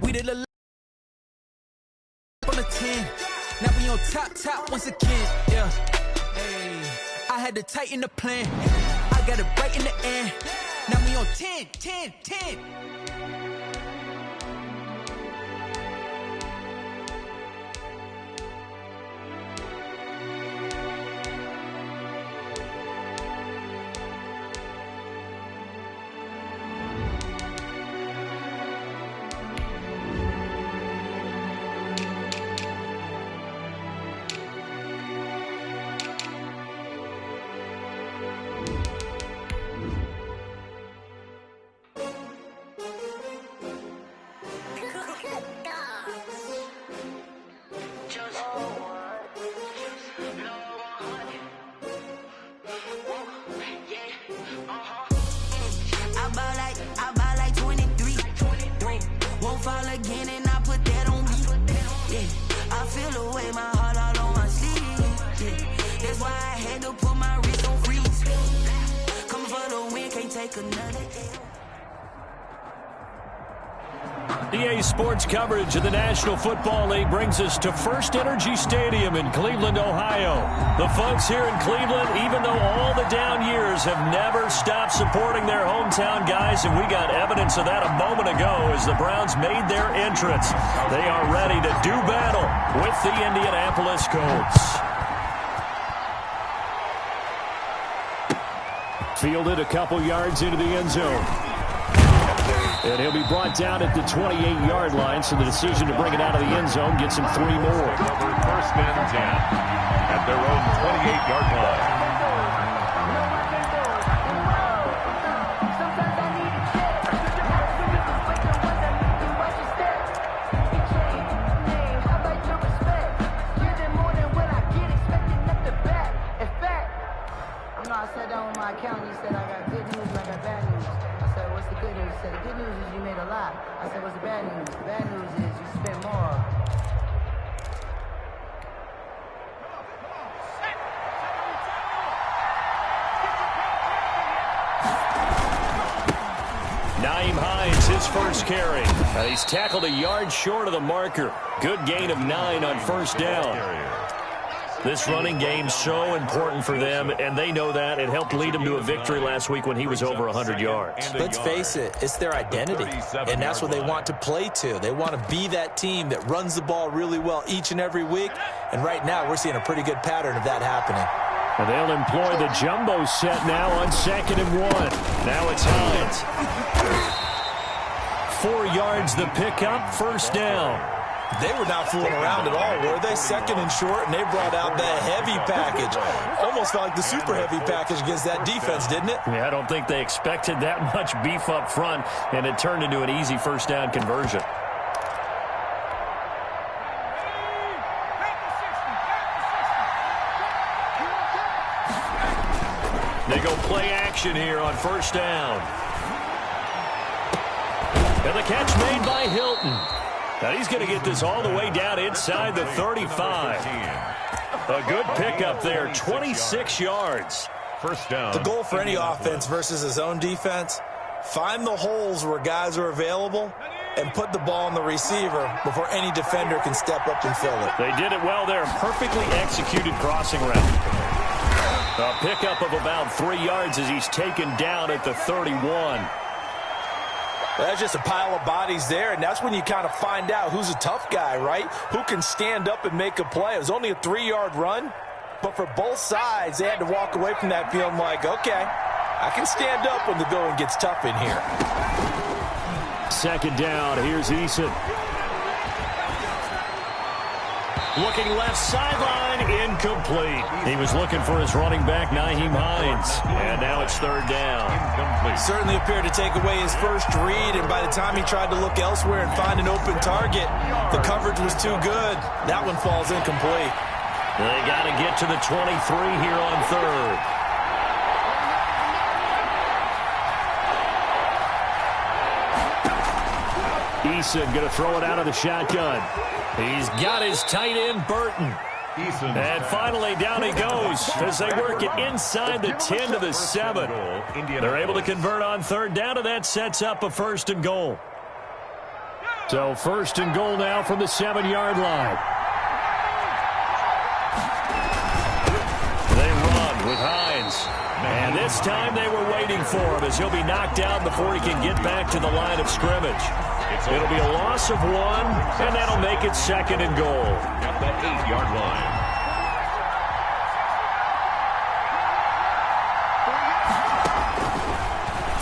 We did a on the 10. Now we on top once again. Yeah. Hey. I had to tighten the plan. I got it right in the end. Now we on 10. EA Sports coverage of the National Football League brings us to First Energy Stadium in Cleveland, Ohio. The folks here in Cleveland, even though all the down years, have never stopped supporting their hometown guys, and we got evidence of that a moment ago as the Browns made their entrance. They are ready to do battle with the Indianapolis Colts. Fielded a couple yards into the end zone. And he'll be brought down at the 28-yard line, so the decision to bring it out of the end zone gets him 3 more. First and 10 at their own 28-yard line. I sat down with my accountant. He said, I got good news and I got bad news. I said, what's the good news? He said, the good news is you made a lot. I said, what's the bad news? The bad news is you spent more. Nyheim Hines, his first carry. He's tackled a yard short of the marker. Good gain of 9 on first down. This running game's so important for them, and they know that. It helped lead them to a victory last week when he was over 100 yards. Let's face it, it's their identity, and that's what they want to play to. They want to be that team that runs the ball really well each and every week, and right now we're seeing a pretty good pattern of that happening. And they'll employ the jumbo set now on 2nd and 1. Now it's Hines. 4 yards the pickup, first down. They were not fooling around at all, were they? 2nd and short, and they brought out the heavy package. Almost felt like the super heavy package against that defense, didn't it? Yeah, I don't think they expected that much beef up front, and it turned into an easy first down conversion. They go play action here on first down. And the catch made by Hilton. Now he's going to get this all the way down inside the 35. A good pickup there, 26 yards. First down. The goal for any offense versus his own defense, find the holes where guys are available and put the ball on the receiver before any defender can step up and fill it. They did it well there. Perfectly executed crossing route. A pickup of about 3 yards as he's taken down at the 31. Well, that's just a pile of bodies there, and that's when you kind of find out who's a tough guy, right? Who can stand up and make a play. It was only a 3-yard run, but for both sides, they had to walk away from that feeling like, okay, I can stand up when the going gets tough in here. 2nd down, here's Eason. Looking left sideline, incomplete. He was looking for his running back, Nyheim Hines. And now it's 3rd down. Incomplete. Certainly appeared to take away his first read, and by the time he tried to look elsewhere and find an open target, the coverage was too good. That one falls incomplete. They got to get to the 23 here on 3rd. Eason going to throw it out of the shotgun. He's got his tight end, Burton. And finally, down he goes as they work it inside the 10 to the 7. They're able to convert on 3rd down, and that sets up a 1st and goal. So first and goal now from the 7-yard line. They run with Hines. And this time they were waiting for him as he'll be knocked down before he can get back to the line of scrimmage. It'll be a loss of 1, and that'll make it second and goal. At the 8-yard line.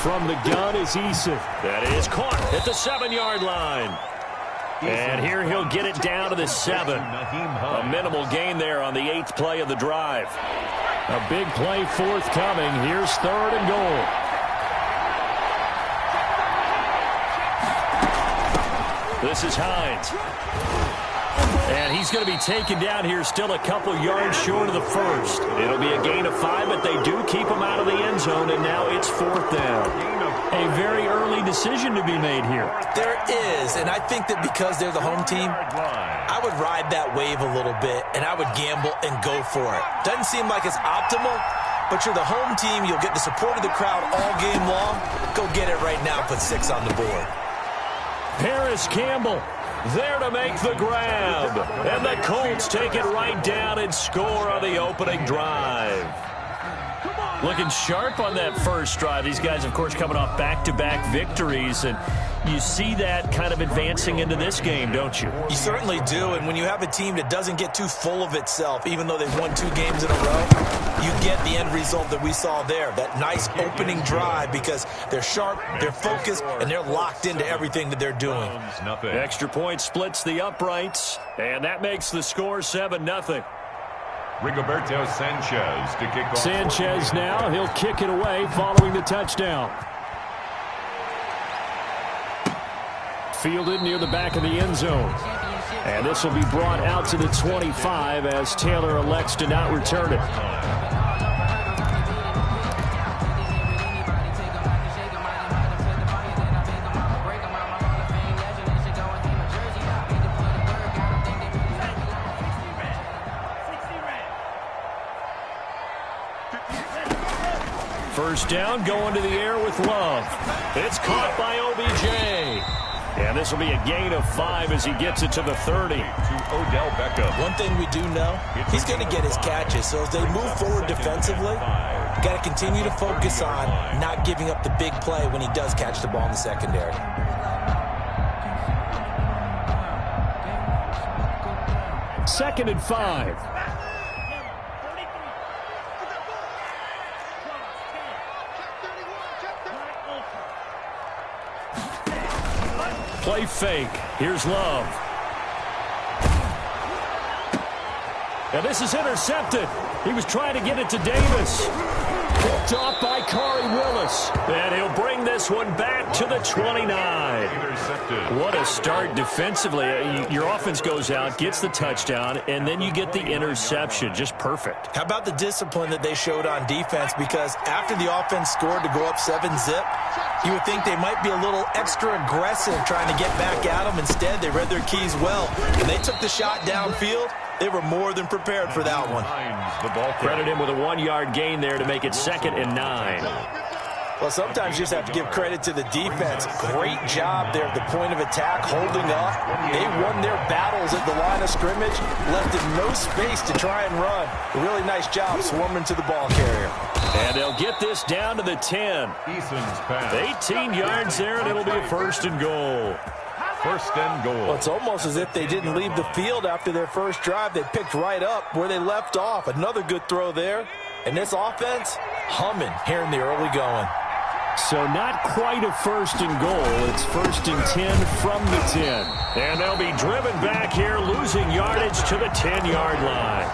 From the gun is Eason. That is caught at the 7-yard line. And here he'll get it down to the 7. A minimal gain there on the 8th play of the drive. A big play forthcoming. Here's third and goal. This is Hines. And he's going to be taken down here still a couple yards short of the first. It'll be a gain of 5, but they do keep him out of the end zone, and now it's fourth down. A very early decision to be made here. There is, and I think that because they're the home team, I would ride that wave a little bit, and I would gamble and go for it. Doesn't seem like it's optimal, but you're the home team. You'll get the support of the crowd all game long. Go get it right now. Put 6 on the board. Paris Campbell there to make the grab. And the Colts take it right down and score on the opening drive. Looking sharp on that first drive. These guys, of course, coming off back-to-back victories, and you see that kind of advancing into this game, don't you? You certainly do, and when you have a team that doesn't get too full of itself, even though they've won 2 games in a row, you get the end result that we saw there, that nice opening drive, because they're sharp, they're focused, and they're locked into everything that they're doing. Extra point splits the uprights, and that makes the score 7-0. Rigoberto Sanchez to kick off. Sanchez now, he'll kick it away following the touchdown. Fielded near the back of the end zone. And this will be brought out to the 25 as Taylor elects to not return it. First down, going to the air with Love. It's caught by OBJ. And this will be a gain of 5 as he gets it to the 30. To Odell Beckham. One thing we do know, he's going to get his catches. So as they move forward defensively, got to continue to focus on not giving up the big play when he does catch the ball in the secondary. Second and 5. Play fake. Here's Love. Now this is intercepted. He was trying to get it to Davis. Picked off by Corey Willis. And he'll bring this one back to the 29. Intercepted. What a start defensively. Your offense goes out, gets the touchdown, and then you get the interception. Just perfect. How about the discipline that they showed on defense? Because after the offense scored to go up 7-zip, you would think they might be a little extra aggressive trying to get back at them. Instead, they read their keys well. When they took the shot downfield, they were more than prepared for that one. Credit him with a 1-yard gain there to make it 2nd and 9. Well, sometimes you just have to give credit to the defense. Great job there at the point of attack, holding up. They won their battles at the line of scrimmage, left it no space to try and run. A really nice job swarming to the ball carrier. And they'll get this down to the 10. Eason's pass. 18 yards there, and it'll be a first and goal. First and goal. Well, it's almost as if they didn't leave the field after their first drive. They picked right up where they left off. Another good throw there. And this offense, humming here in the early going. So not quite a first and goal. It's first and 10 from the 10. And they'll be driven back here, losing yardage to the 10-yard line.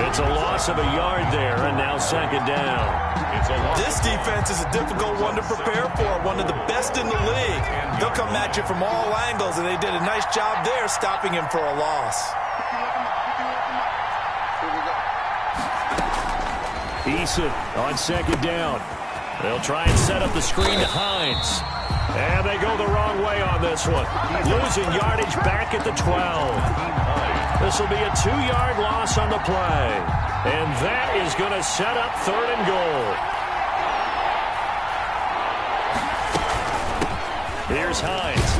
It's a loss of a yard there, and now second down. This defense is a difficult one to prepare for, one of the best in the league. They'll come at you from all angles, and they did a nice job there stopping him for a loss. Eason on second down. They'll try and set up the screen to Hines. And they go the wrong way on this one. Losing yardage back at the 12. This will be a 2-yard loss on the play. And that is going to set up third and goal. Here's Hines.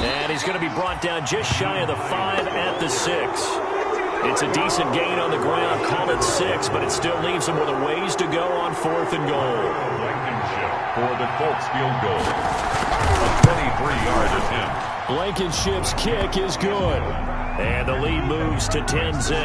And he's going to be brought down just shy of the 5 at the 6. It's a decent gain on the ground. Call it 6, but it still leaves him with a ways to go on 4th and goal. Blankenship for the Colts field goal. A 23-yard attempt. Blankenship's kick is good. And the lead moves to 10-zip.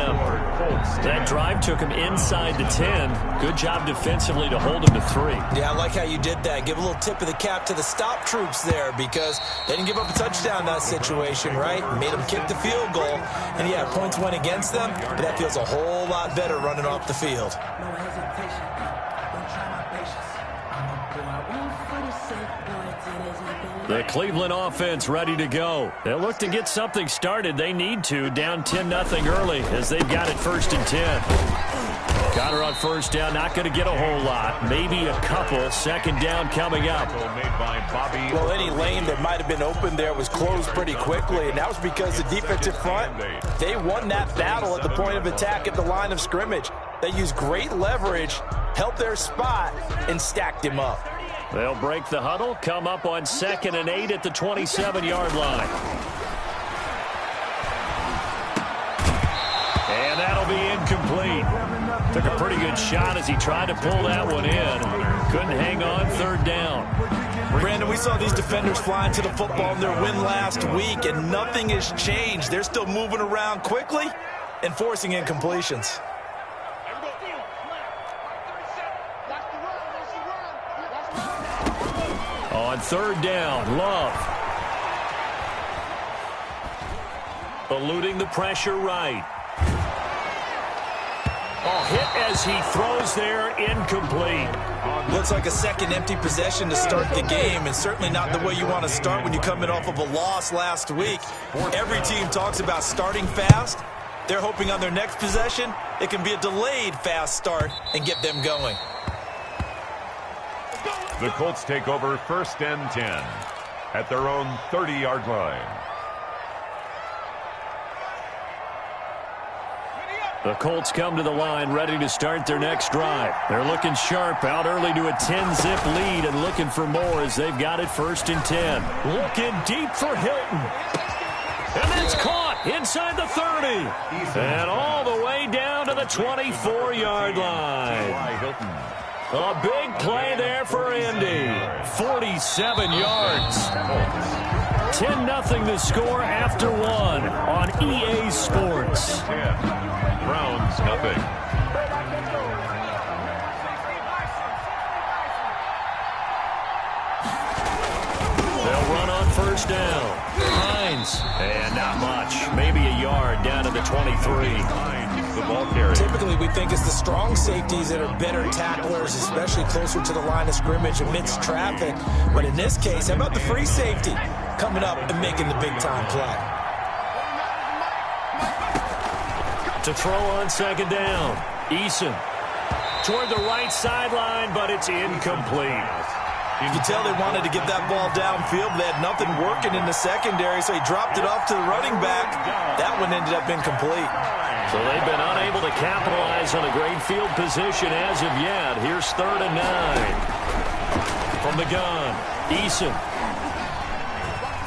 That drive took him inside the 10. Good job defensively to hold him to 3. Yeah, I like how you did that. Give a little tip of the cap to the stop troops there because they didn't give up a touchdown in that situation, right? Made them kick the field goal. And, yeah, points went against them, but that feels a whole lot better running off the field. No hesitation. Don't try my patience. I'm a boy. One for the sake, boy, till there's nothing left. The Cleveland offense ready to go. They'll look to get something started. They need to. Down 10-0 early as they've got it 1st and 10. Connor on 1st down. Not going to get a whole lot. Maybe a couple. 2nd down coming up. Well, any lane that might have been open there was closed pretty quickly, and that was because the defensive front, they won that battle at the point of attack at the line of scrimmage. They used great leverage, held their spot, and stacked him up. They'll break the huddle, come up on 2nd and 8 at the 27-yard line. And that'll be incomplete. Took a pretty good shot as he tried to pull that one in. Couldn't hang on 3rd down. Brandon, we saw these defenders flying to the football in their win last week, and nothing has changed. They're still moving around quickly and forcing incompletions. On 3rd down, Love. Eluding the pressure right. Oh, hit as he throws there, incomplete. Looks like a second empty possession to start the game, and certainly not the way you want to start when you're coming off of a loss last week. Every team talks about starting fast. They're hoping on their next possession, it can be a delayed fast start and get them going. The Colts take over 1st and 10 at their own 30-yard line. The Colts come to the line ready to start their next drive. They're looking sharp, out early to a 10-zip lead and looking for more as they've got it 1st and 10. Looking deep for Hilton. And it's caught inside the 30. And all the way down to the 24-yard line. A big play there for Indy. 47 yards. 10-0 the score after 1 on EA Sports. Browns nothing. They'll run on 1st down. Hines. And not much. Maybe a yard down to the 23. The ball carrier. Typically, we think it's the strong safeties that are better tacklers, especially closer to the line of scrimmage amidst traffic. But in this case, how about the free safety coming up and making the big-time play? To throw on 2nd down. Eason toward the right sideline, but it's incomplete. You can tell they wanted to get that ball downfield. They had nothing working in the secondary, so he dropped it off to the running back. That one ended up incomplete. So they've been unable to capitalize on a great field position as of yet. Here's 3rd and 9. From the gun, Eason.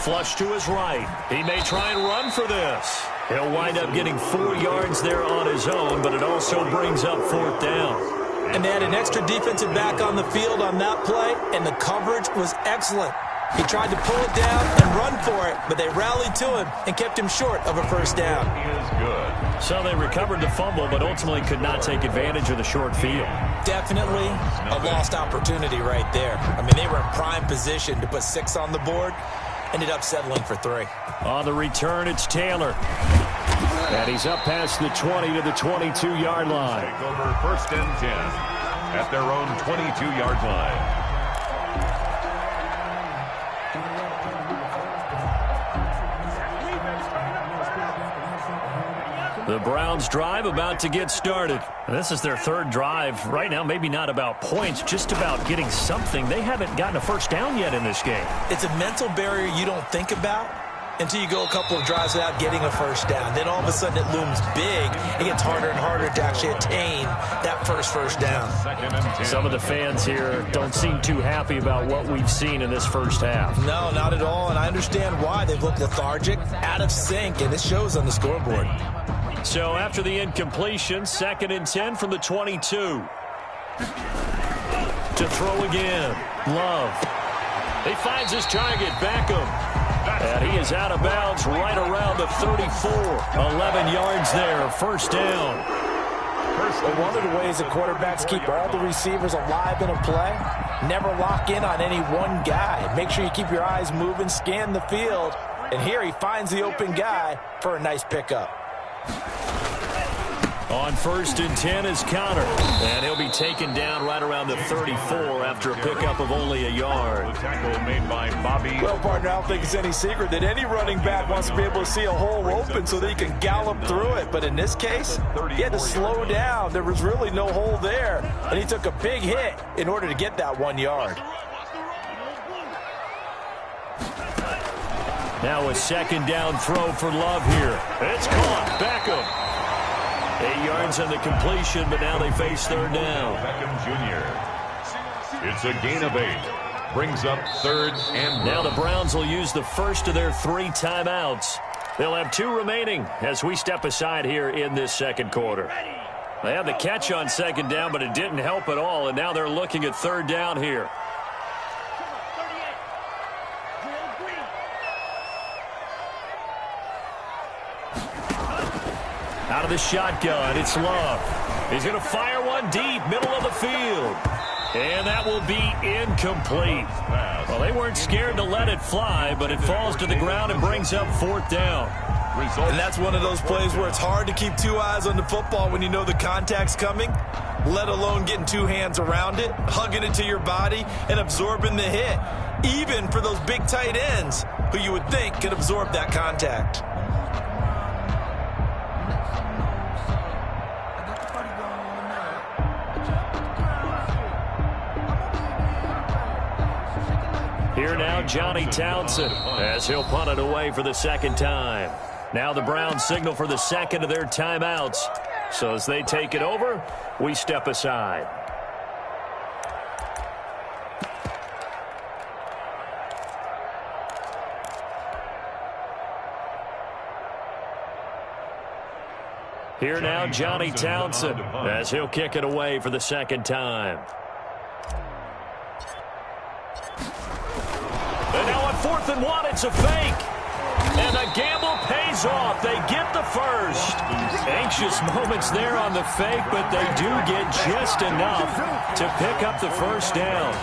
Flush to his right. He may try and run for this. He'll wind up getting 4 yards there on his own, but it also brings up 4th down. And they had an extra defensive back on the field on that play, and the coverage was excellent. He tried to pull it down and run for it, but they rallied to him and kept him short of a 1st down. He is good. So they recovered the fumble, but ultimately could not take advantage of the short field. Definitely a lost opportunity right there. I mean, they were in prime position to put 6 on the board. Ended up settling for 3. On the return, it's Taylor. And he's up past the 20 to the 22-yard line. Take over 1st and 10 at their own 22-yard line. The Browns drive about to get started. This is their 3rd drive. Right now, maybe not about points, just about getting something. They haven't gotten a 1st down yet in this game. It's a mental barrier you don't think about, until you go a couple of drives without getting a first down. Then all of a sudden it looms big. It gets harder and harder to actually attain that first down. Some of the fans here don't seem too happy about what we've seen in this first half. No, not at all, and I understand why. They've looked lethargic, out of sync, and it shows on the scoreboard. So after the incompletion, 2nd and 10 from the 22. To throw again. Love. He finds his target, Beckham. And he is out of bounds right around the 34. 11 yards there, first down. Well, one of the ways that quarterbacks keep all the receivers alive in a play, never lock in on any one guy. Make sure you keep your eyes moving, scan the field. And here he finds the open guy for a nice pickup. On 1st and 10 is Connor. And he'll be taken down right around the 34 after a pickup of only a yard. The tackle made by Bobby. Well, partner, I don't think it's any secret that any running back wants to be able to see a hole open so that he can gallop through it. But in this case, he had to slow down. There was really no hole there. And he took a big hit in order to get that 1 yard. Now a 2nd down throw for Love here. It's caught. Beckham. 8 yards on the completion, but now they face 3rd down. Beckham Jr. It's a gain of 8. Brings up 3rd and now the Browns will use the first of their 3 timeouts. They'll have 2 remaining as we step aside here in this 2nd quarter. They had the catch on 2nd down, but it didn't help at all, and now they're looking at 3rd down here. Out of the shotgun, it's Love. He's going to fire one deep, middle of the field. And that will be incomplete. Well, they weren't scared to let it fly, but it falls to the ground and brings up 4th down. And that's one of those plays where it's hard to keep 2 eyes on the football when you know the contact's coming, let alone getting 2 hands around it, hugging it to your body, and absorbing the hit, even for those big tight ends who you would think could absorb that contact. Here now, Johnny Townsend, as he'll punt it away for the 2nd time. Now the Browns signal for the 2nd of their timeouts. So as they take it over, we step aside. Here now, Johnny Townsend, as he'll kick it away for the 2nd time. And now on 4th and 1, it's a fake. And the gamble pays off. They get the first. Anxious moments there on the fake, but they do get just enough to pick up the first down.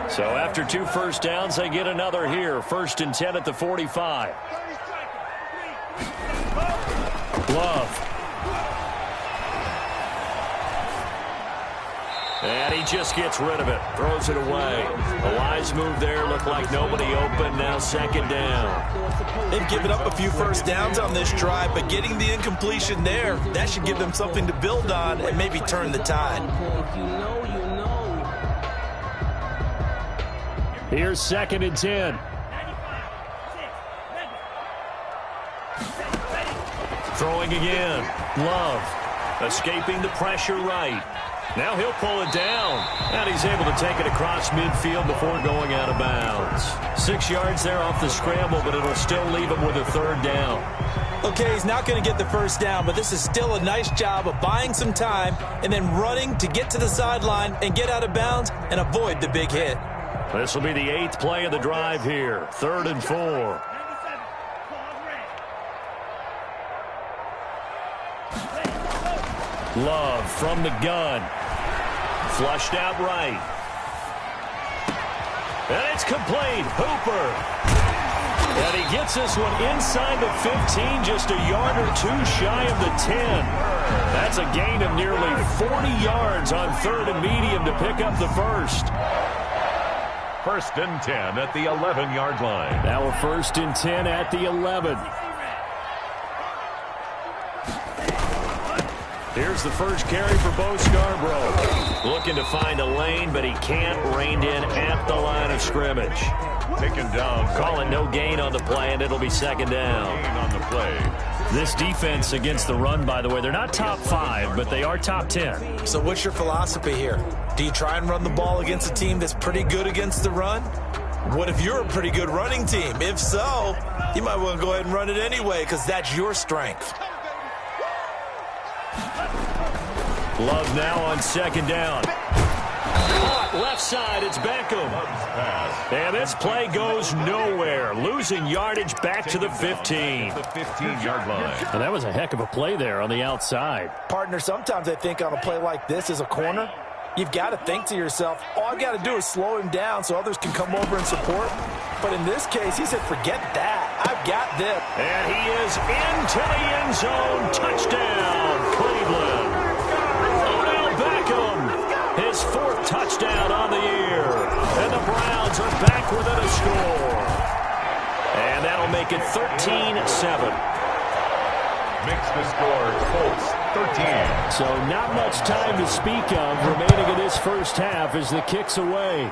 So after 2 first downs, they get another here. 1st and 10 at the 45. Love. And he just gets rid of it. Throws it away. A wise move there. Looked like nobody open. Now 2nd down. They've given up a few first downs on this drive, but getting the incompletion there, that should give them something to build on and maybe turn the tide. Here's 2nd and 10. Throwing again. Love. Escaping the pressure right. Now he'll pull it down. And he's able to take it across midfield before going out of bounds. 6 yards there off the scramble, but it'll still leave him with a 3rd down. Okay, he's not going to get the first down, but this is still a nice job of buying some time and then running to get to the sideline and get out of bounds and avoid the big hit. This will be the 8th play of the drive here. 3rd and 4. Love from the gun. Flushed out right. And it's complete. Hooper. And he gets this one inside the 15, just a yard or 2 shy of the 10. That's a gain of nearly 40 yards on 3rd and medium to pick up the first. 1st and 10 at the 11-yard line. Now a 1st and 10 at the 11. Here's the first carry for Bo Scarborough. Looking to find a lane, but he can't. Reined in at the line of scrimmage. Taken down. Call it no gain on the play, and it'll be second down. Gain on the play. This defense against the run, by the way, they're not top 5, but they are top 10. So what's your philosophy here? Do you try and run the ball against a team that's pretty good against the run? What if you're a pretty good running team? If so, you might want to go ahead and run it anyway because that's your strength. Love now on second down. Caught left side, it's Beckham. And this play goes nowhere. Losing yardage back to the 15. The 15-yard line. And that was a heck of a play there on the outside. Partner, sometimes I think on a play like this as a corner, you've got to think to yourself, all I've got to do is slow him down so others can come over and support. But in this case, he said, forget that. I've got this. And he is into the end zone. Touchdown, Cleveland. Odell Beckham, his 4th touchdown on the year. And the Browns are back within a score. And that'll make it 13-7. Makes the score Colts 13. So not much time to speak of remaining in this first half as the kick's away.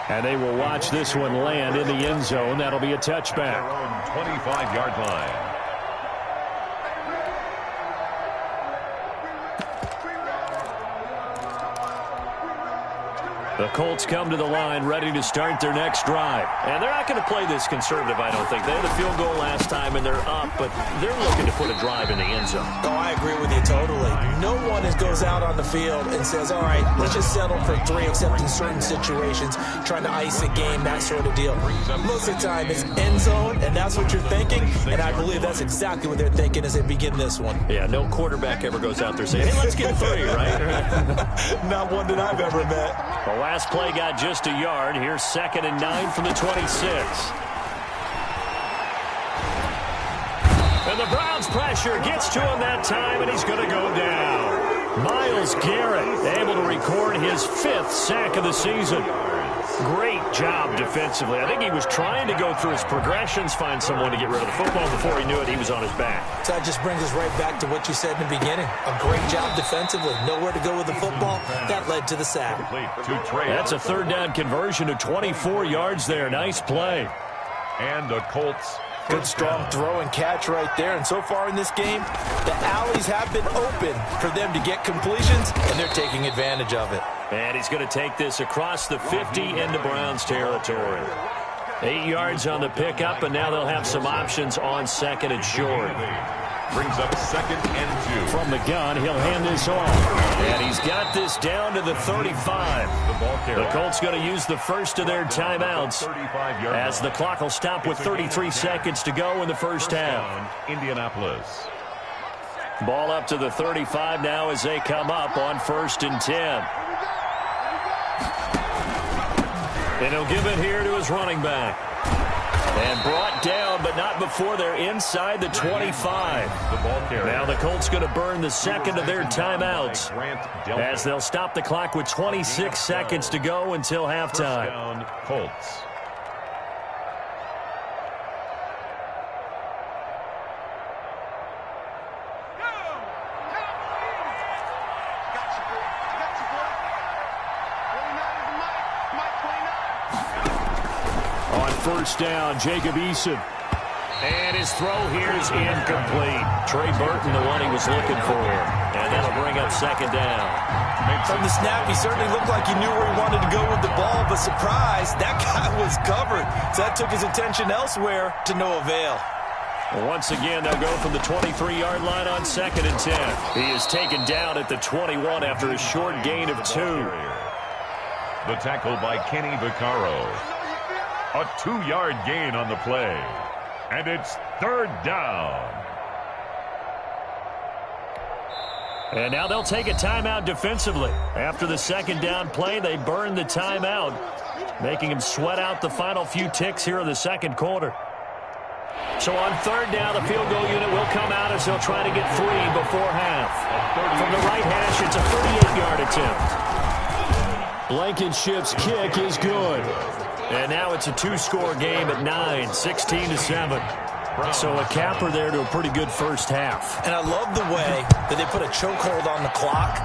And they will watch this one land in the end zone. That'll be a touchback. Their own 25-yard line. The Colts come to the line ready to start their next drive. And they're not going to play this conservative, I don't think. They had a field goal last time, and they're up, but they're looking to put a drive in the end zone. Oh, I agree with you totally. No one goes out on the field and says, all right, let's just settle for 3, except in certain situations, trying to ice a game, that sort of deal. Most of the time, it's end zone, and that's what you're thinking, and I believe that's exactly what they're thinking as they begin this one. Yeah, no quarterback ever goes out there saying, hey, let's get 3, right? Not one that I've ever met. The last play got just a yard. Here's 2nd and 9 from the 26. And the Browns pressure gets to him that time, and he's going to go down. Myles Garrett able to record his 5th sack of the season. Great job defensively. I think he was trying to go through his progressions, find someone to get rid of the football. Before he knew it, he was on his back. So that just brings us right back to what you said in the beginning. A great job defensively. Nowhere to go with the football. That led to the sack. That's a 3rd down conversion of 24 yards there. Nice play. And the Colts. Good strong throw and catch right there. And so far in this game, the alleys have been open for them to get completions, and they're taking advantage of it. And he's going to take this across the 50 into Browns territory. 8 yards on the pickup, and now they'll have some options on 2nd and short. Brings up 2nd and 2. From the gun, he'll hand this off. And he's got this down to the 35. The Colts going to use the first of their timeouts as the clock will stop with 33 seconds to go in the first half. Indianapolis. Ball up to the 35 now as they come up on 1st and 10. And he'll give it here to his running back. And brought down, but not before they're inside the 25. Now the Colts going to burn the 2nd of their timeouts as they'll stop the clock with 26 seconds to go until halftime. Colts. First down, Jacob Eason. And his throw here is incomplete. Trey Burton, the one he was looking for. And that'll bring up 2nd down. From the snap, he certainly looked like he knew where he wanted to go with the ball, but surprise, that guy was covered. So that took his attention elsewhere to no avail. Well, once again, they'll go from the 23-yard line on 2nd and 10. He is taken down at the 21 after a short gain of 2. The tackle by Kenny Vaccaro. A 2-yard gain on the play. And it's 3rd down. And now they'll take a timeout defensively. After the 2nd down play, they burn the timeout, making them sweat out the final few ticks here in the 2nd quarter. So on 3rd down, the field goal unit will come out as they'll try to get 3 before half. From the right hash, it's a 38-yard attempt. Blankenship's kick is good. And now it's a 2-score game at 9, 16-7. So a capper there to a pretty good first half. And I love the way that they put a chokehold on the clock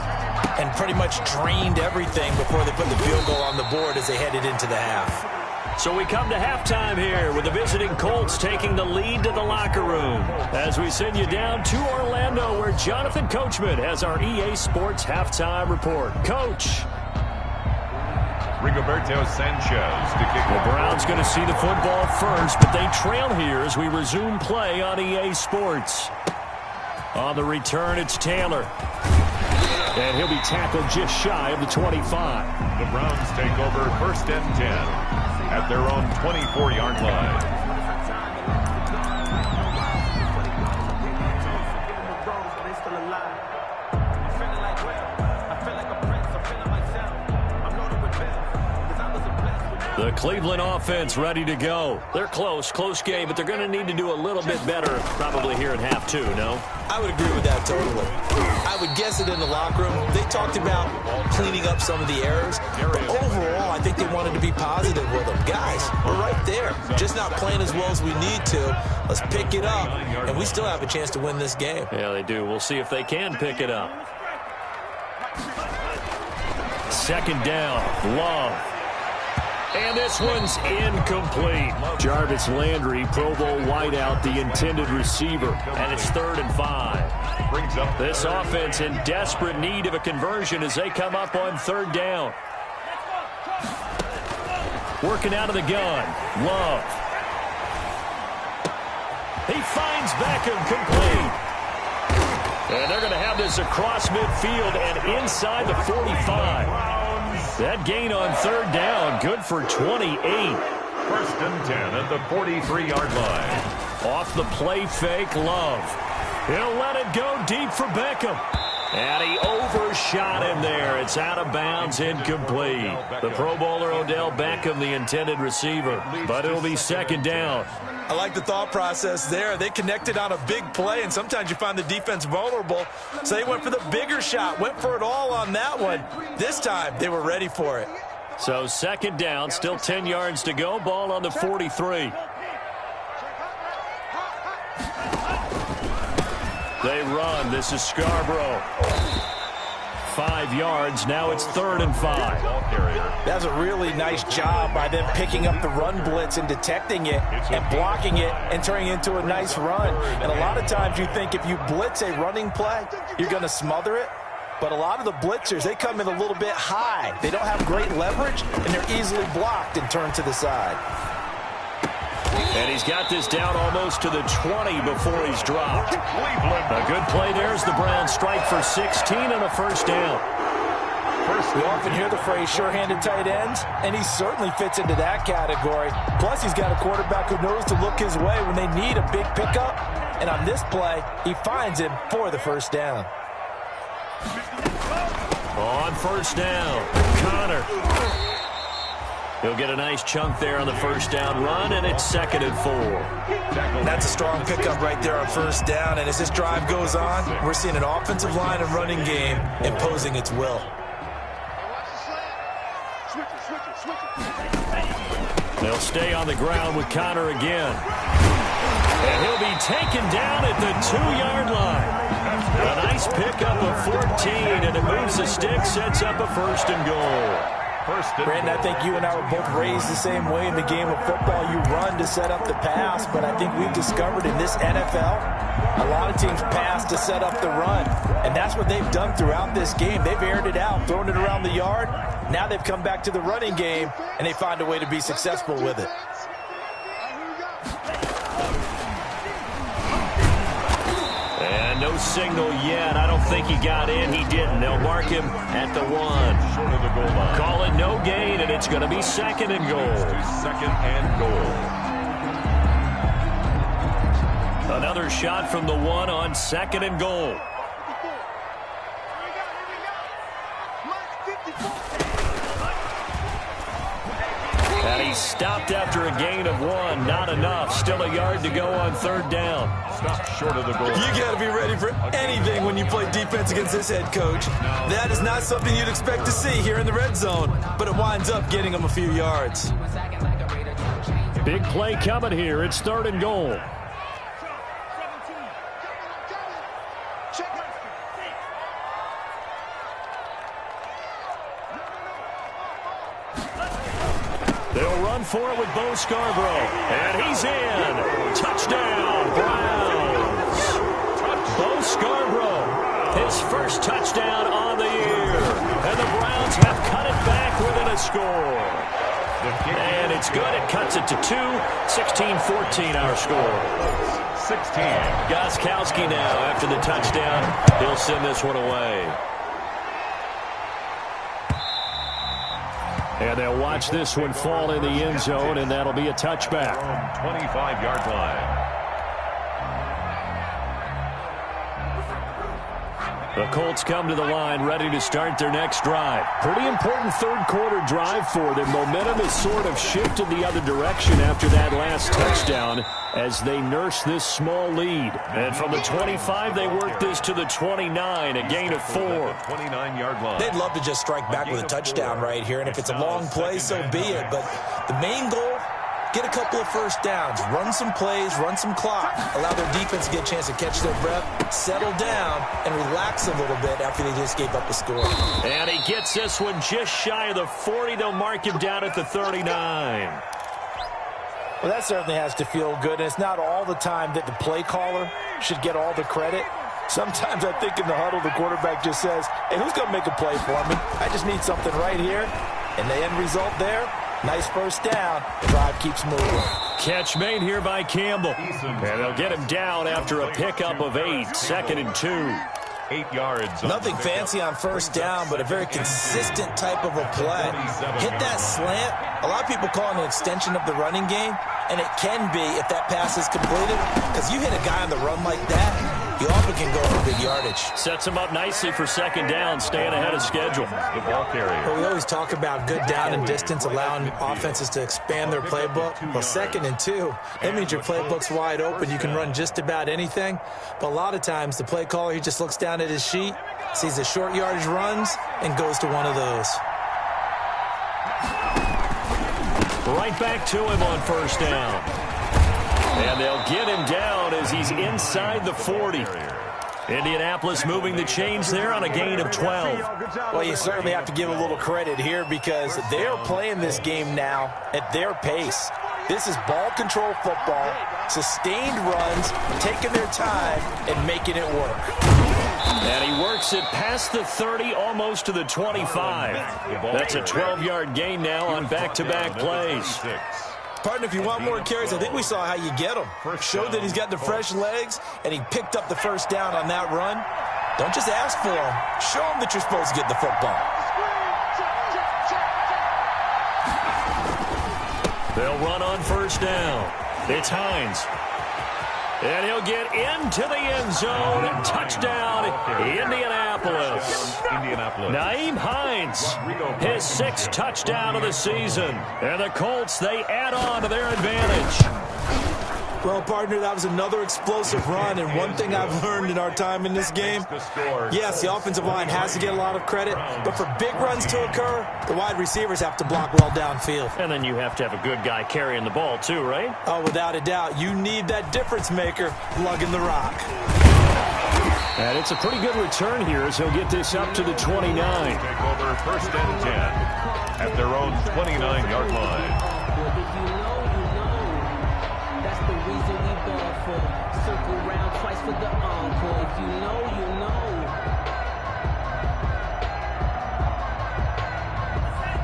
and pretty much drained everything before they put the field goal on the board as they headed into the half. So we come to halftime here with the visiting Colts taking the lead to the locker room as we send you down to Orlando where Jonathan Coachman has our EA Sports halftime report. Coach. Rigoberto Sanchez to kick The off. Browns going to see the football first, but they trail here as we resume play on EA Sports. On the return, it's Taylor. And he'll be tackled just shy of the 25. The Browns take over 1st and 10 at their own 24-yard line. The Cleveland offense ready to go. They're close game, but they're going to need to do a little bit better probably here in half two, no? I would agree with that totally. I would guess it in the locker room. They talked about cleaning up some of the errors, but overall, I think they wanted to be positive with them. Guys, we're right there. Just not playing as well as we need to. Let's pick it up, and we still have a chance to win this game. Yeah, they do. We'll see if they can pick it up. 2nd down, Love. And this one's incomplete. Jarvis Landry, Pro Bowl wideout, the intended receiver. And it's 3rd and 5. This offense in desperate need of a conversion as they come up on 3rd down. Working out of the gun. Love. He finds Beckham complete. And they're going to have this across midfield and inside the 45. That gain on 3rd down, good for 28. 1st and 10 at the 43-yard line. Off the play fake, Love. He'll let it go deep for Beckham. And he overshot him there. It's out of bounds, incomplete. The Pro Bowler Odell Beckham, the intended receiver. But it'll be 2nd down. I like the thought process there. They connected on a big play, and sometimes you find the defense vulnerable. So they went for the bigger shot, went for it all on that one. This time, they were ready for it. So 2nd down, still 10 yards to go. Ball on the 43. They run. This is Scarborough. 5 yards. Now it's 3rd and 5. That's a really nice job by them picking up the run blitz and detecting it and blocking it and turning it into a nice run. And a lot of times you think if you blitz a running play, you're going to smother it. But a lot of the blitzers, they come in a little bit high. They don't have great leverage, and they're easily blocked and turned to the side. And he's got this down almost to the 20 before he's dropped. A good play there as the Browns strike for 16 and a 1st down. We often hear the phrase sure-handed tight ends, and he certainly fits into that category. Plus, he's got a quarterback who knows to look his way when they need a big pickup. And on this play, he finds him for the 1st down. On 1st down, Connor. He'll get a nice chunk there on the 1st down run, and it's 2nd and 4. That's a strong pickup right there on 1st down, and as this drive goes on, we're seeing an offensive line and running game imposing its will. They'll stay on the ground with Connor again. And he'll be taken down at the 2-yard line. A nice pickup of 14, and it moves the stick, sets up a 1st and goal. Brandon, I think you and I were both raised the same way in the game of football. You run to set up the pass, but I think we've discovered in this NFL, a lot of teams pass to set up the run. And that's what they've done throughout this game. They've aired it out, thrown it around the yard. Now they've come back to the running game, and they find a way to be successful with it. And no signal yet. I don't think he got in. He didn't. They'll mark him at the 1. Short of the goal line. Call it no gain, and it's going to be 2nd and goal. 2nd and goal. Another shot from the 1 on 2nd and goal. And he's stopped after a gain of 1. Not enough. Still a yard to go on 3rd down. Stop short of the goal. You got to be ready for anything when you play defense against this head coach. That is not something you'd expect to see here in the red zone, but it winds up getting them a few yards. Big play coming here. It's 3rd and goal. They'll run for it with Bo Scarborough. And he's in. Touchdown, Browns. Bo Scarborough, his first touchdown on the year. And the Browns have cut it back within a score. And it's good. It cuts it to 2. 16-14 our score. 16. Gostkowski now after the touchdown. He'll send this one away. And they'll watch this one fall in the end zone, and that'll be a touchback. 25-yard line. The Colts come to the line ready to start their next drive. Pretty important third-quarter drive for them. Momentum has sort of shifted the other direction after that last touchdown as they nurse this small lead. And from the 25, they work this to the 29, a gain of 4. 29-yard line. They'd love to just strike back with a touchdown right here, and if it's a long play, so be it. But the main goal, get a couple of first downs, run some plays, run some clock, allow their defense to get a chance to catch their breath, settle down, and relax a little bit after they just gave up the score. And he gets this one just shy of the 40. They'll mark him down at the 39. Well, that certainly has to feel good, and it's not all the time that the play caller should get all the credit. Sometimes I think in the huddle, the quarterback just says, hey, who's going to make a play for me? I just need something right here. And the end result there, nice first down. The drive keeps moving. Catch made here by Campbell. And they'll get him down after a pickup of 8. 2nd and 2. 8 yards. Nothing fancy on first down, but a very consistent type of a play. Hit that slant. A lot of people call it an extension of the running game, and it can be if that pass is completed, because you hit a guy on the run like that, you often can go for big yardage. Sets him up nicely for 2nd down, staying ahead of schedule. The ball carrier. Well, we always talk about good down and distance, allowing offenses to expand their playbook. Well, 2nd and 2, that means your playbook's wide open. You can run just about anything. But a lot of times, the play caller, he just looks down at his sheet, sees the short yardage runs, and goes to one of those. Right back to him on first down. And they'll get him down as he's inside the 40. Indianapolis moving the chains there on a gain of 12. Well, you certainly have to give a little credit here because they're playing this game now at their pace. This is ball control football, sustained runs, taking their time, and making it work. And he works it past the 30, almost to the 25. That's a 12-yard gain now on back-to-back plays. Partner, if you want more carries, I think we saw how you get them. Showed that he's got the fresh legs, and he picked up the first down on that run. Don't just ask for them. Show them that you're supposed to get the football. They'll run on first down. It's Hines. And he'll get into the end zone. Touchdown, Indianapolis. Nyheim Hines, his 6th touchdown of the season. And the Colts, they add on to their advantage. Well, partner, that was another explosive run, and one thing I've learned in our time in this game, yes, the offensive line has to get a lot of credit, but for big runs to occur, the wide receivers have to block well downfield. And then you have to have a good guy carrying the ball too, right? Oh, without a doubt. You need that difference maker lugging the rock. And it's a pretty good return here as he'll get this up to the 29. Take over 1st and 10 at their own 29-yard line. Circle round twice for the encore. If you know, you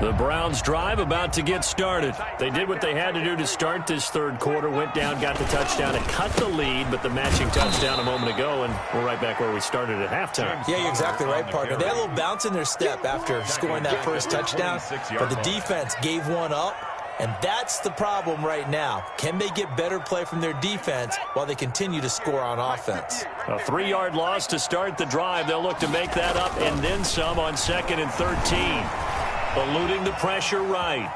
know. The Browns drive about to get started. They did what they had to do to start this third quarter, went down, got the touchdown, and cut the lead, but the matching touchdown a moment ago, and we're right back where we started at halftime. Yeah, you're exactly right, partner. They had a little bounce in their step after scoring that first touchdown, but the defense gave one up. And that's the problem right now. Can they get better play from their defense while they continue to score on offense? A 3-yard loss to start the drive. They'll look to make that up and then some on 2nd and 13. Eluding the pressure right.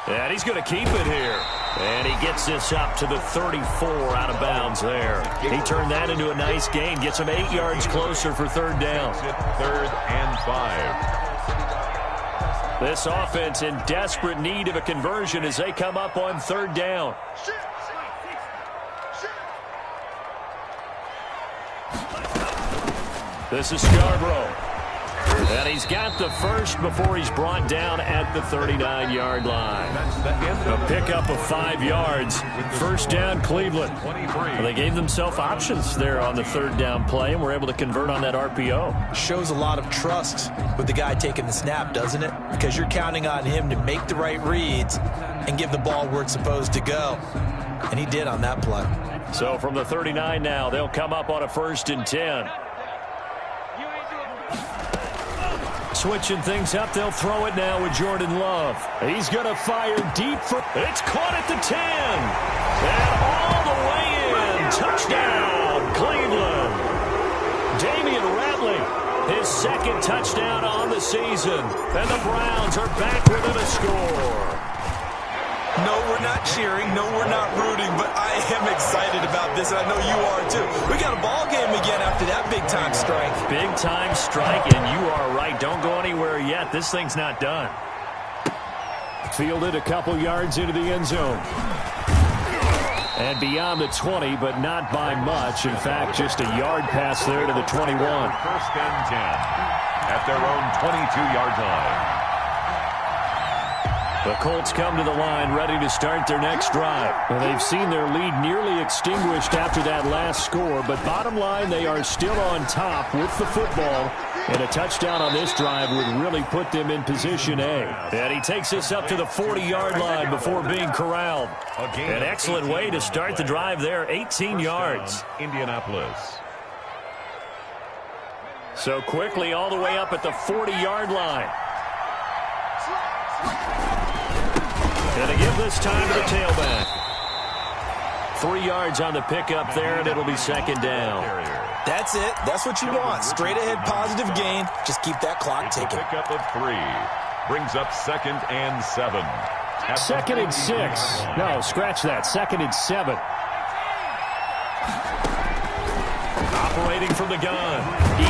And he's going to keep it here. And he gets this up to the 34 out of bounds there. He turned that into a nice gain. Gets him 8 yards closer for 3rd down. 3rd and 5. This offense in desperate need of a conversion as they come up on 3rd down. This is Scarborough. And he's got the first before he's brought down at the 39-yard line. A pickup of 5 yards. First down, Cleveland. Well, they gave themselves options there on the third down play and were able to convert on that RPO. Shows a lot of trust with the guy taking the snap, doesn't it? Because you're counting on him to make the right reads and give the ball where it's supposed to go. And he did on that play. So from the 39 now, they'll come up on a 1st and 10. Switching things up, they'll throw it now with Jordan Love. He's going to fire deep for... It's caught at the 10. And all the way in. Touchdown, Cleveland. Damian Ratley, his 2nd touchdown on the season. And the Browns are back within a score. No, we're not cheering. No, we're not rooting. But I am excited about this, and I know you are too. We got a ball game again after that big-time strike. Big-time strike, and you are right. Don't go anywhere yet. This thing's not done. Fielded a couple yards into the end zone. And beyond the 20, but not by much. In fact, just a yard pass there to the 21. 1st and 10 at their own 22-yard line. The Colts come to the line ready to start their next drive. Well, they've seen their lead nearly extinguished after that last score, but bottom line, they are still on top with the football, and a touchdown on this drive would really put them in position A. And he takes us up to the 40-yard line before being corralled. An excellent way to start the drive there, 18 yards. Indianapolis. So quickly all the way up at the 40-yard line. And to give this time to the tailback. 3 yards on the pickup there, and it'll be 2nd down. That's it. That's what you want. Straight ahead positive gain. Just keep that clock ticking. Pickup of 3 brings up 2nd and 7. 2nd and 6. No, scratch that. 2nd and 7. Operating from the gun.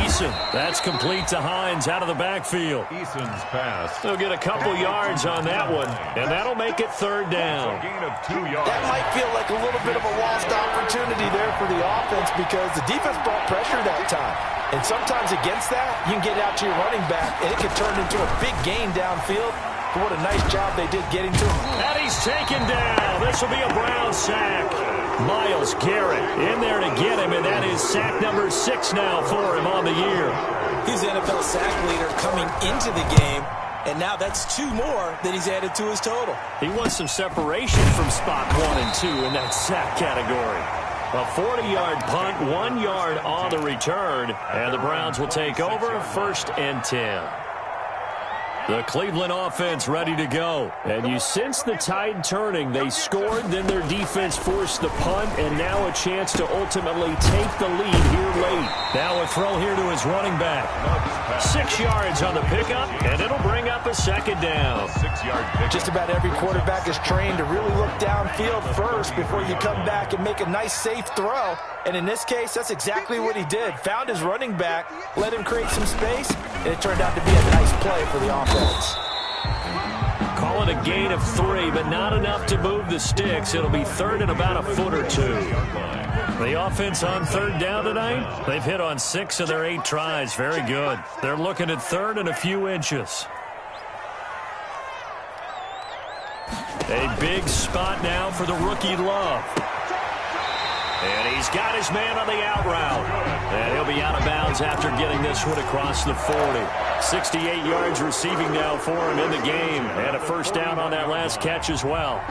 Eason. That's complete to Hines out of the backfield. Eason's pass. They'll get a couple yards on that one, and that'll make it 3rd down. A gain of 2 yards. That might feel like a little bit of a lost opportunity there for the offense because the defense brought pressure that time. And sometimes against that, you can get out to your running back, and it can turn into a big gain downfield. But what a nice job they did getting to him. And he's taken down. This will be a Brown sack. Myles Garrett in there to get him, and that is sack number 6 now for him on the year. He's the NFL sack leader coming into the game, and now that's 2 more that he's added to his total. He wants some separation from spot 1 and 2 in that sack category. A 40-yard punt, 1 yard on the return, and the Browns will take over 1st and 10. The Cleveland offense ready to go. And you sense the tide turning. They scored, then their defense forced the punt, and now a chance to ultimately take the lead here late. Now a throw here to his running back. 6 yards on the pickup, and it'll bring up a 2nd down. 6-yard pickup. Just about every quarterback is trained to really look downfield first before you come back and make a nice, safe throw. And in this case, that's exactly what he did. Found his running back, let him create some space, and it turned out to be a nice play for the offense. Call it a gain of 3, but not enough to move the sticks. It'll be 3rd and about a foot or 2. The offense on 3rd down tonight, they've hit on 6 of their 8 tries. Very good. They're looking at 3rd and a few inches. A big spot now for the rookie Love. And he's got his man on the out route. And he'll be out of bounds after getting this one across the 40. 68 yards receiving now for him in the game. And a 1st down on that last catch as well.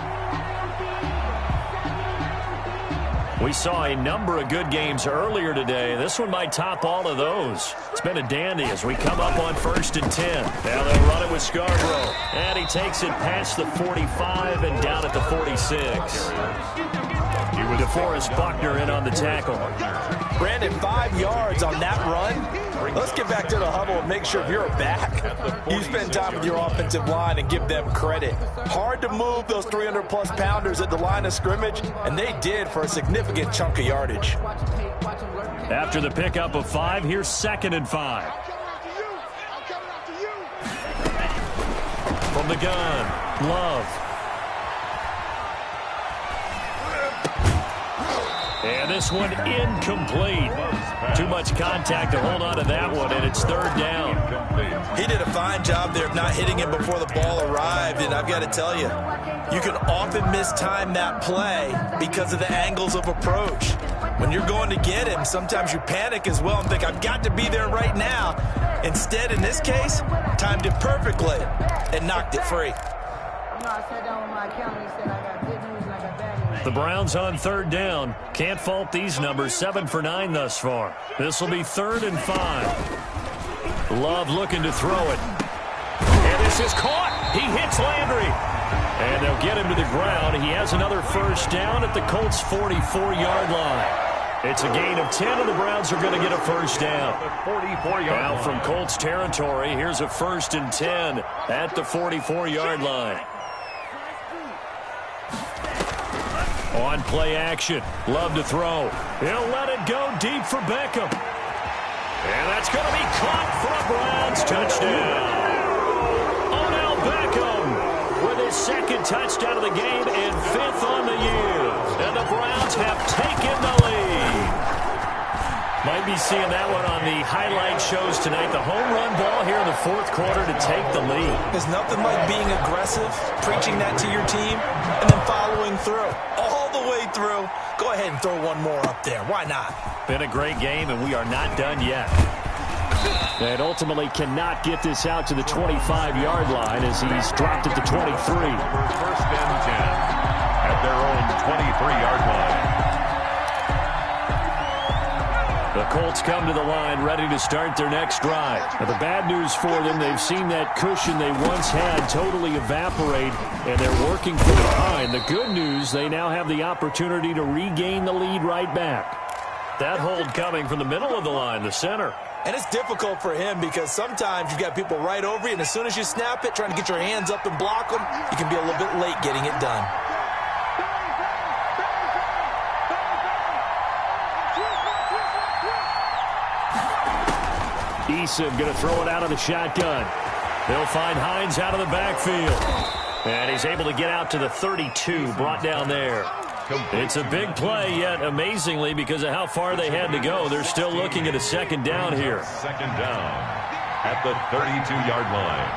We saw a number of good games earlier today. This one might top all of those. It's been a dandy as we come up on 1st and 10. Now they'll run it with Scarborough. And he takes it past the 45 and down at the 46. DeForest Buckner in on the tackle. Brandon, 5 yards on that run. Let's get back to the huddle and make sure if you're a back, you spend time with your offensive line and give them credit. Hard to move those 300-plus pounders at the line of scrimmage, and they did for a significant chunk of yardage. After the pickup of 5, here's 2nd and 5. From the gun, Love. And this one incomplete. Too much contact to hold on to that one, and it's third down. He did a fine job there of not hitting him before the ball arrived, and I've got to tell you, you can often mistime that play because of the angles of approach. When you're going to get him, sometimes you panic as well and think, I've got to be there right now. Instead, in this case, timed it perfectly and knocked it free. I sat down with my accountant. He said I got good news and I got bad news. The Browns on third down. Can't fault these numbers. 7 for 9 thus far. This will be 3rd and 5. Love looking to throw it. And this is caught. He hits Landry. And they'll get him to the ground. He has another first down at the Colts' 44-yard line. It's a gain of 10, and the Browns are going to get a first down. Now from Colts territory, here's a 1st and 10 at the 44-yard line. On play action. Love to throw. He'll let it go deep for Beckham. And that's going to be caught for a Browns touchdown. Odell Beckham with his 2nd touchdown of the game and 5th on the year. And the Browns have taken the lead. Might be seeing that one on the highlight shows tonight. The home run ball here in the 4th quarter to take the lead. There's nothing like being aggressive, preaching that to your team, and then following through. All the way through. Go ahead and throw one more up there. Why not? Been a great game, and we are not done yet. And ultimately cannot get this out to the 25-yard line as he's dropped at the 23. 1st and 10 at their own 23-yard line. The Colts come to the line ready to start their next drive. Now, the bad news for them, they've seen that cushion they once had totally evaporate, and they're working from behind. The good news, they now have the opportunity to regain the lead right back. That hold coming from the middle of the line, the center. And it's difficult for him because sometimes you've got people right over you, and as soon as you snap it, trying to get your hands up and block them, you can be a little bit late getting it done. Eason going to throw it out of the shotgun. They'll find Hines out of the backfield. And he's able to get out to the 32, brought down there. It's a big play, yet amazingly, because of how far they had to go, they're still looking at a 2nd down here. 2nd down at the 32-yard line.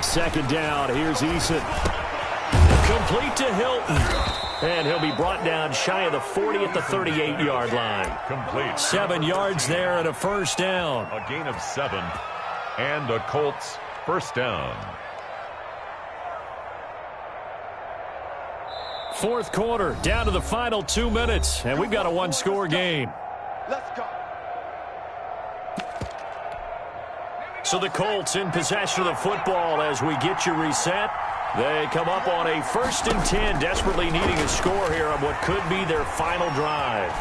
2nd down, here's Eason. Complete to Hilton. And he'll be brought down shy of the 40 at the 38-yard line. Complete. 7 yards there and a first down. A gain of 7 and a Colts first down. 4th quarter, down to the final 2 minutes, and we've got a 1-score game. Let's go. So the Colts in possession of the football as we get you reset. They come up on a 1st and 10, desperately needing a score here on what could be their final drive.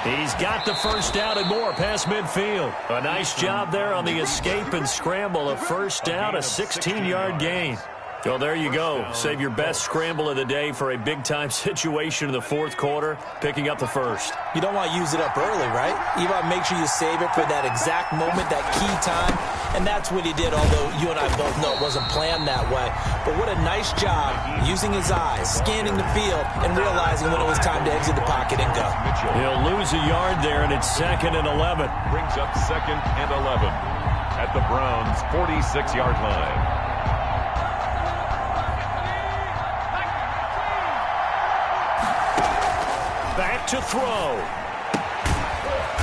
He's got the first down and more past midfield. A nice job there on the escape and scramble. A first down, a 16-yard gain. Well, there you go. Save your best scramble of the day for a big-time situation in the 4th quarter, picking up the first. You don't want to use it up early, right? You want to make sure you save it for that exact moment, that key time. And that's what he did, although you and I both know it wasn't planned that way. But what a nice job using his eyes, scanning the field, and realizing when it was time to exit the pocket and go. He'll lose a yard there, and it's 2nd and 11. Brings up 2nd and 11 at the Browns' 46-yard line. Back to throw.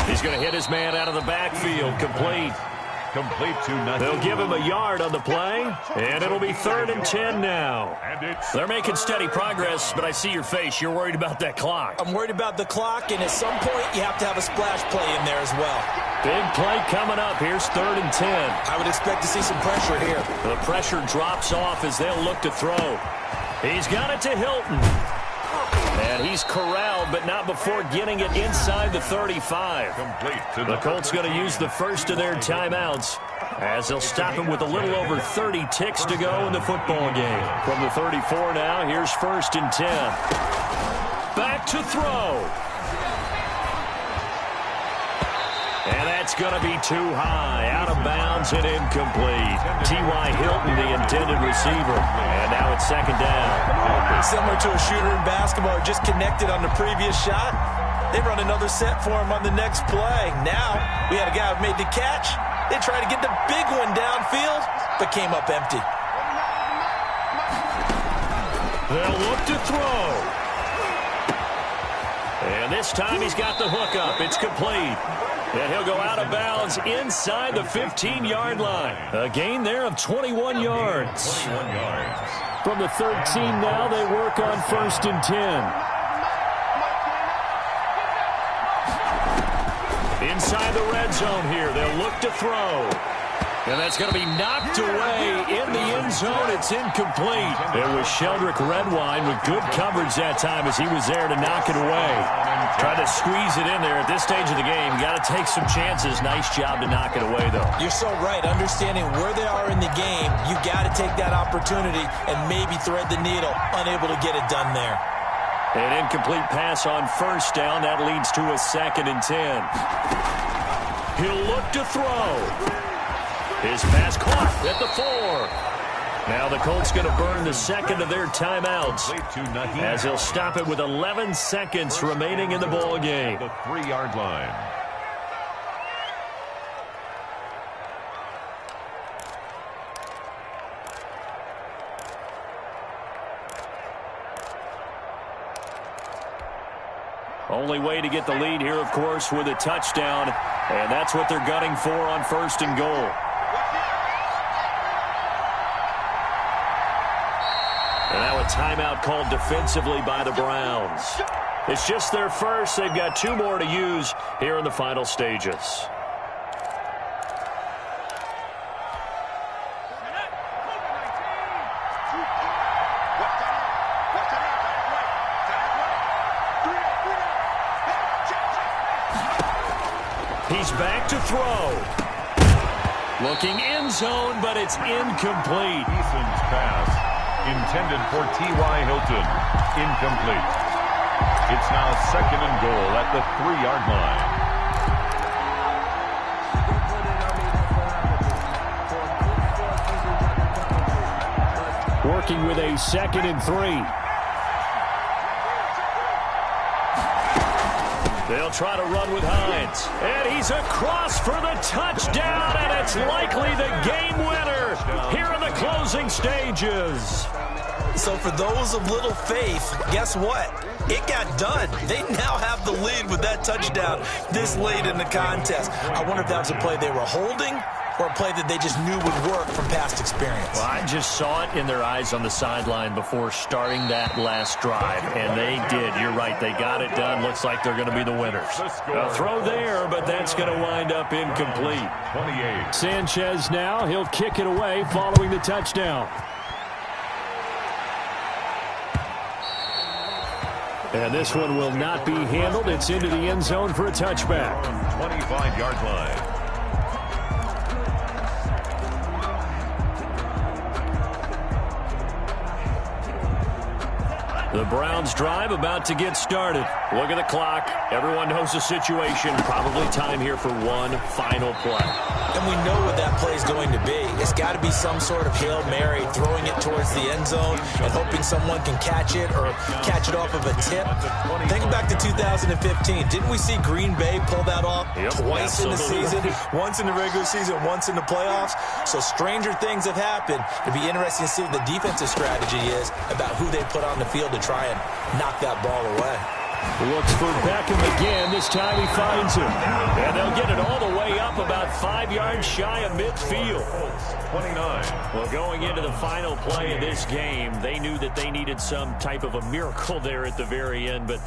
He's going to hit his man out of the backfield. Complete. Complete to nothing. They'll give him a yard on the play, and it'll be 3rd and 10 now. They're making steady progress, but I see your face. You're worried about that clock. I'm worried about the clock, and at some point, you have to have a splash play in there as well. Big play coming up. Here's 3rd and 10. I would expect to see some pressure here. The pressure drops off as they'll look to throw. He's got it to Hilton. And he's corralled, but not before getting it inside the 35. The Colts going to use the first of their timeouts as they'll stop him with a little over 30 ticks to go in the football game. From the 34 now, here's 1st and 10. Back to throw. And that's It's going to be too high, out of bounds and incomplete. T.Y. Hilton, the intended receiver. And now it's second down. Similar to a shooter in basketball, just connected on the previous shot. They run another set for him on the next play. Now, we had a guy who made the catch. They tried to get the big one downfield, but came up empty. They'll look to throw. And this time he's got the hook up. It's complete. And he'll go out of bounds inside the 15-yard line. A gain there of 21 yards. 21 yards. From the 13 now, they work on 1st and 10. Inside the red zone here, they'll look to throw. And that's going to be knocked away in the end zone. It's incomplete. It was Sheldrick Redwine with good coverage that time as he was there to knock it away. Tried to squeeze it in there at this stage of the game. Got to take some chances. Nice job to knock it away, though. You're so right. Understanding where they are in the game, you got to take that opportunity and maybe thread the needle. Unable to get it done there. An incomplete pass on 1st down. That leads to a 2nd and 10. He'll look to throw. His pass caught at the 4. Now the Colts going to burn the second of their timeouts as he'll stop it with 11 seconds remaining in the ball game. The 3-yard line. Only way to get the lead here, of course, with a touchdown, and that's what they're gunning for on 1st and goal. And now a timeout called defensively by the Browns. It's just their first. They've got 2 more to use here in the final stages. He's back to throw. Looking end zone, but it's incomplete. Eason's pass intended for T.Y. Hilton. Incomplete. It's now 2nd and goal at the 3-yard line. Working with a 2nd and 3. They'll try to run with Hines. And he's across for the touchdown, and it's likely the game winner here in the closing stages. So for those of little faith, guess what? It got done. They now have the lead with that touchdown this late in the contest. I wonder if that was a play they were holding or a play that they just knew would work from past experience. Well, I just saw it in their eyes on the sideline before starting that last drive, and they did. You're right. They got it done. Looks like they're going to be the winners. A throw there, but that's going to wind up incomplete. 28. Sanchez now. He'll kick it away following the touchdown. And this one will not be handled. It's into the end zone for a touchback. 25-yard line. The Browns drive about to get started. Look at the clock. Everyone knows the situation. Probably time here for one final play. And we know what that play is going to be. It's got to be some sort of Hail Mary, throwing it towards the end zone and hoping someone can catch it or catch it off of a tip. Think back to 2015. Didn't we see Green Bay pull that off twice in the season? Once in the regular season, once in the playoffs. So stranger things have happened. It'd be interesting to see what the defensive strategy is about who they put on the field to try and knock that ball away. Looks for Beckham again. This time he finds him. And they'll get it all the way up about 5 yards shy of midfield. 29. Well, going into the final play of this game, they knew that they needed some type of a miracle there at the very end, but